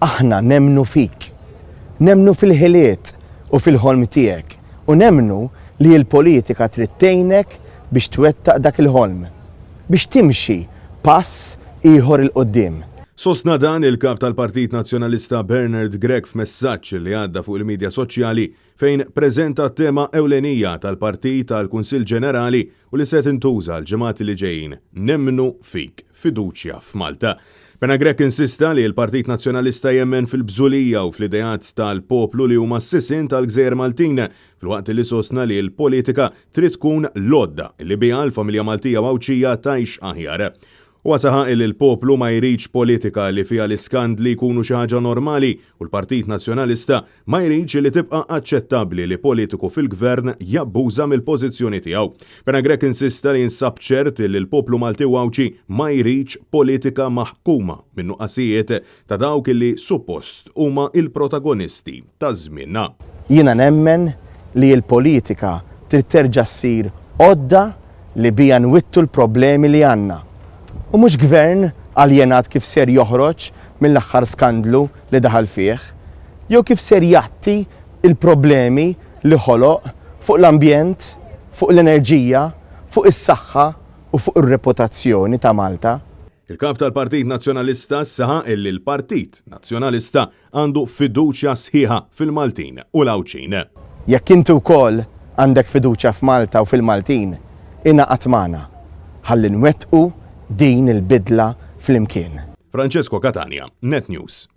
aħna nemnu fik, nemnu fil-ħiliet u fil-ħolm tiegħek u nemnu li l-politika trid tgħinek biex twettaq dak il-ħolm, biex timxi pass ieħor il-qoddim. Sostna dan il-kap tal-Partit Nazzjonalista Bernard Gregg f'messaġġ li għadda fuq il-medja soċjali fejn preżenta tema ewlenija tal-Partit tal-Kunsill Ġenerali u li se tintuża l-ġimgħat li ġejjin Nemmnu fik, fiduċja f'Malta. Bena Gregg insista li l-Partit Nazzjonalista jemmen fil-bżulija u fl-idejat tal-poplu li huma s-sisin tal-Gżejjer Maltin, filwaqt li sostna li l-politika trid tkun lodda li biha l-familja Maltija Wawċija tgħix aħjar. U saħaq li l-poplu ma jridx politika li fiha l-iskandli jkunu xi ħaġa normali u l-Partit Nazzjonalista ma jridx li tibqa' aċċettabbli li politiku fil-gvern jabbuża mill-pożizzjoni tiegħu. Bena Gregg insista li jinsab ċert li l-poplu Malti Wawċi ma jridx politika maħkuma minn nuqqasijiet ta' dawk li suppost huma il-protagonisti ta' żmienna. Jiena nemmen li l-politika trid terġa' ssir għodda li bija nwittu l-problemi li għandna. U mhux gvern aljenat kif ser joħroġ mill-aħħar skandlu li daħal fih, jew kif ser jatti il-problemi li ħoloq fuq l-ambjent, fuq l-enerġija, fuq is-saħħa u fuq ir-reputazzjoni ta' Malta. Il-kap tal-Partit Nazzjonalista saħaq illi l-Partit Nazzjonalista għandu fiduċja sħiħa fil-Maltin u l-Awċin. Jekk inti wkoll għandek fiduċja f'Malta u fil-Maltin, ingħaqad magħna ħalli nwettqu din il-bidla fl-imkien. Francesco Catania, Net News.